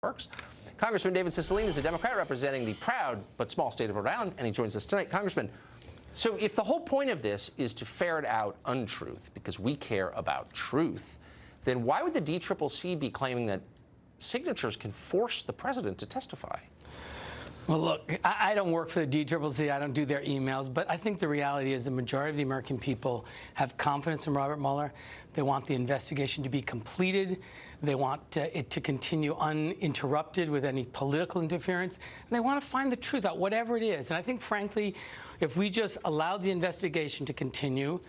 Works. Congressman David Cicilline is a Democrat representing the proud but small state of Rhode Island, and he joins us tonight. Congressman, so if the whole point of this is to ferret out untruth because we care about truth, then why would the DCCC be claiming that signatures can force the president to testify? Well, look, I don't work for the DCCC. I don't do their emails. But I think the reality is the majority of the American people have confidence in Robert Mueller. They want the investigation to be completed. They want it to continue uninterrupted with any political interference. And they want to find the truth out, whatever it is. And I think, frankly, if we just allow the investigation to continue,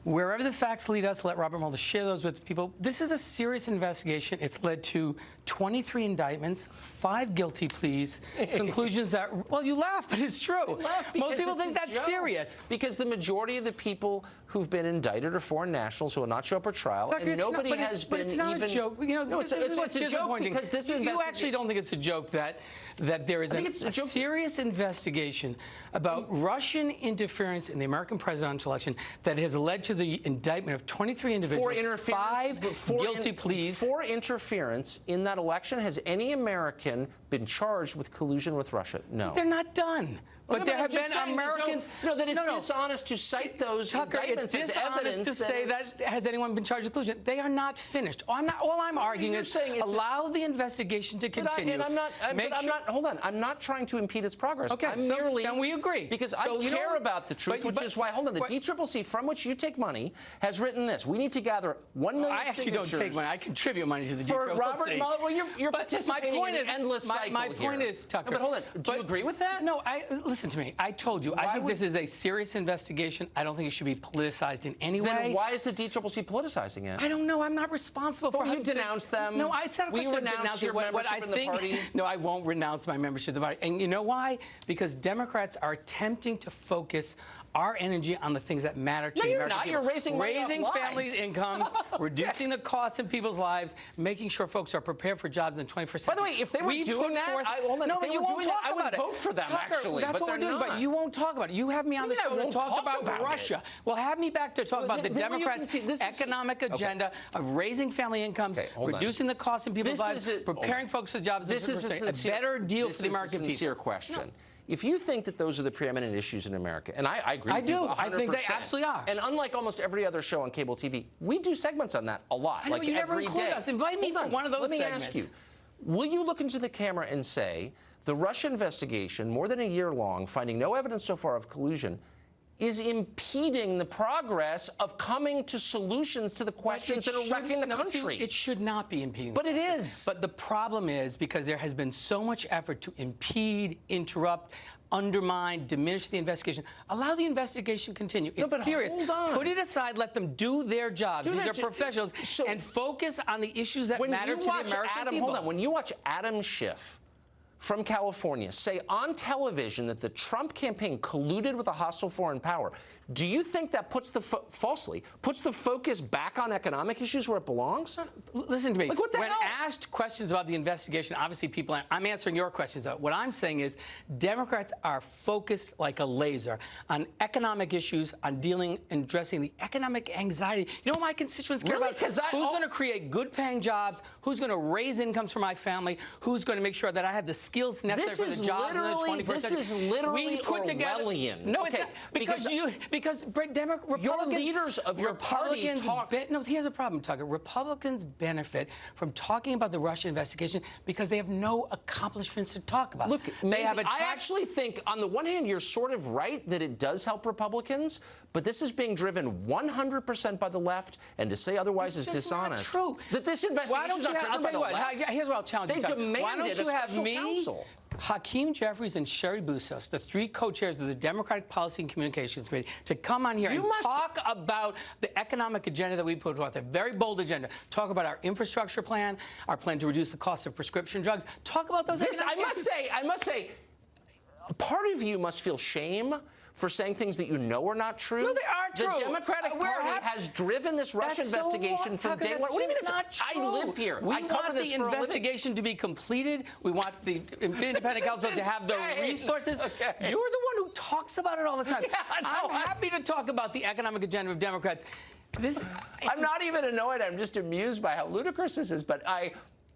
wherever the facts lead us, let Robert Mueller share those with people. This is a serious investigation. It's led to 23 indictments, 5 guilty pleas, conclusions that, well, you laugh, but it's true. Most people think that's serious. Because the majority of the people who've been indicted are foreign nationals who will not show up for trial, Tucker, and nobody has been even... It's not a joke. You know, no, it's a joke because this investigation... You actually don't think it's a joke that there is a serious investigation about Russian interference in the American presidential election that has led to the indictment of 23 individuals, 5 guilty pleas. For interference in that election, has any American been charged with collusion with Russia? No. They're not done. But there have been Americans... that it's dishonest to cite those indictments as evidence. To say that has anyone been charged with collusion? They are not finished. All I'm arguing is allow the investigation to continue. Hold on. I'm not trying to impede its progress. Okay, then we agree. Because I care about the truth, which is why, hold on, the DCCC, from which you take money, has written this. We need to gather 1 million signatures. I actually don't take money. I contribute money to the DCCC. For Robert Mueller, well, you're participating in an endless cycle here. My point is, Tucker... No, but hold on. Do you agree with that? No, listen to me. I told you. I think this is a serious investigation. I don't think it should be politicized in any way. Then why is the DCCC politicizing it? I don't know. I'm not responsible for... you denounce them. No, it's not a question of denouncing your membership in the party. No, I won't renounce my membership in the party. And you know why? Because Democrats are attempting to focus our energy on the things that matter to the American people. You're raising families' incomes, reducing the costs in people's lives, making sure folks are prepared for jobs in the 21st century. By the way, if they were doing that, I would vote for them, actually. That's what we're doing, but you won't talk about it. You have me on the show to talk about Russia. Well, have me back to talk about the Democrats' economic agenda of raising family incomes, reducing the costs in people's lives, preparing folks for jobs. This is a better deal for the American people. This is a sincere question. If you think that those are the preeminent issues in America, and I agree with you 100%. I think they absolutely are. And unlike almost every other show on cable TV, we do segments on that a lot, I know, like you never every include day. us. Invite me for one of those segments. Let me ask you, will you look into the camera and say, the Russia investigation, more than a year long, finding no evidence so far of collusion, is impeding the progress of coming to solutions to the questions that are wrecking the country? It should not be impeding. But it is. But the problem is because there has been so much effort to impede, interrupt, undermine, diminish the investigation. Allow the investigation to continue. It's serious. Hold on. Put it aside. Let them do their jobs. These are professionals. And focus on the issues that matter to the American people. Hold on. When you watch Adam Schiff from California say on television that the Trump campaign colluded with a hostile foreign power, do you think that puts the focus back on economic issues where it belongs? Listen to me. Like, what the when hell? Asked questions about the investigation, obviously I'm answering your questions. What I'm saying is Democrats are focused like a laser on economic issues, on dealing and addressing the economic anxiety. You know what my constituents care about? Who's going to create good-paying jobs? Who's going to raise incomes for my family? Who's going to make sure that I have the skills necessary for the jobs in the 21st century? This is literally Orwellian. No, it's not. Because Republicans, your leaders of your party talk. No, here's a problem, Tucker. Republicans benefit from talking about the Russia investigation because they have no accomplishments to talk about. Look, I actually think, on the one hand, you're sort of right that it does help Republicans, but this is being driven 100% by the left, and to say otherwise is dishonest. Not true. That this investigation is not driven by the left. Here's what I'll challenge you, Tucker. They demanded a special counsel. Hakeem Jeffries and Sherry Bustos, the 3 co-chairs of the Democratic Policy and Communications Committee, to come on here and talk about the economic agenda that we put forth, a very bold agenda. Talk about our infrastructure plan, our plan to reduce the cost of prescription drugs. Talk about those economic issues. I must say, part of you must feel shame for saying things that you know are not true. No, they are true. The Democratic Party has driven this Russia investigation from day one. What do you mean it's not true? I live here. I cover this for a living. We want the investigation to be completed. We want the independent counsel to have the resources. Okay. You're the one who talks about it all the time. Yeah, I'm happy to talk about the economic agenda of Democrats. I'm not even annoyed. I'm just amused by how ludicrous this is. But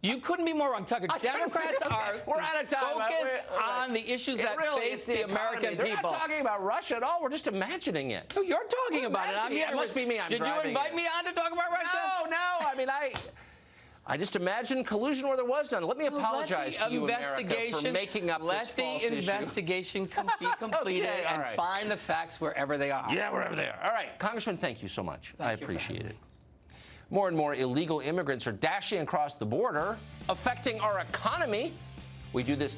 You couldn't be more wrong, Tucker. Democrats are We're out of time. focused on the issues that face the American people. They're not talking about Russia at all. We're just imagining it. No, you're talking about it. I'm here. It must be me. Did you invite me on to talk about Russia? No. I mean, I just imagined collusion where there was none. Let me apologize to you, America, for making up this false issue. Let the investigation be completed and find the facts wherever they are. Yeah, wherever they are. All right, Congressman, thank you so much. I appreciate it. More and more illegal immigrants are dashing across the border, affecting our economy. We do this